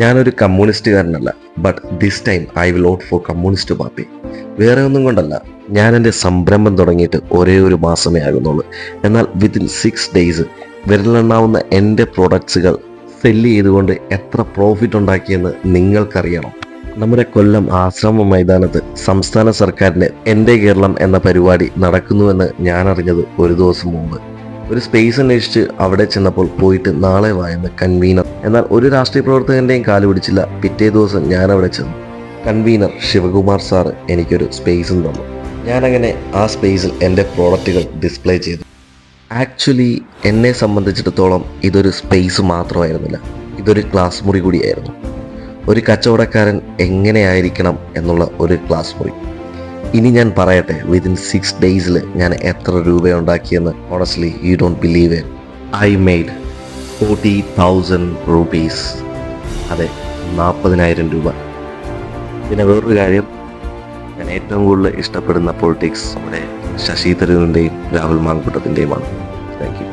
ഞാനൊരു കമ്മ്യൂണിസ്റ്റുകാരനല്ല, but this time I will vote for communist party. വേറെ ഒന്നും കൊണ്ടല്ല, ഞാൻ എൻ്റെ സംരംഭം തുടങ്ങിയിട്ട് ഒരേ ഒരു മാസമേ ആകുന്നുള്ളൂ. എന്നാൽ വിത്തിൻ 6 days വിരലെണ്ണാവുന്ന എൻ്റെ പ്രൊഡക്ട്സുകൾ സെല്ല് ചെയ്തുകൊണ്ട് എത്ര പ്രോഫിറ്റ് ഉണ്ടാക്കിയെന്ന് നിങ്ങൾക്കറിയണം. നമ്മുടെ കൊല്ലം ആശ്രമ മൈതാനത്ത് സംസ്ഥാന സർക്കാരിൻ്റെ എൻ്റെ കേരളം എന്ന പരിപാടി നടക്കുന്നുവെന്ന് ഞാൻ അറിഞ്ഞത് ഒരു ദിവസം മുമ്പ്. ഒരു സ്പേസ് അന്വേഷിച്ച് അവിടെ ചെന്നപ്പോൾ പോയിട്ട് നാളെ വായെന്ന് കൺവീനർ. എന്നാൽ ഒരു രാഷ്ട്രീയ പ്രവർത്തകൻ്റെയും കാല് പിടിച്ചില്ല. പിറ്റേ ദിവസം ഞാൻ അവിടെ ചെന്നു. കൺവീനർ ശിവകുമാർ സാറ് എനിക്കൊരു സ്പേസും തന്നു. ഞാനങ്ങനെ ആ സ്പേസിൽ എൻ്റെ പ്രോഡക്റ്റുകൾ ഡിസ്പ്ലേ ചെയ്തു. ആക്ച്വലി എന്നെ സംബന്ധിച്ചിടത്തോളം ഇതൊരു സ്പേസ് മാത്രമായിരുന്നില്ല, ഇതൊരു ക്ലാസ് മുറി കൂടിയായിരുന്നു. ഒരു കച്ചവടക്കാരൻ എങ്ങനെയായിരിക്കണം എന്നുള്ള ഒരു ക്ലാസ് മുറി. ഇനി ഞാൻ പറയട്ടെ, വിതിൻ 6 days ഞാൻ എത്ര രൂപയുണ്ടാക്കിയെന്ന്. Honestly you don't believe it. I made 40,000 rupees. അതെ, 40,000 രൂപ. പിന്നെ വേറൊരു കാര്യം, ഞാൻ ഏറ്റവും കൂടുതൽ ഇഷ്ടപ്പെടുന്ന പൊളിറ്റിക്സ് നമ്മുടെ ശശി തരൂരിൻ്റെയും രാഹുൽ മാങ്കൂട്ടത്തിൻ്റെയുമാണ്. Thank U.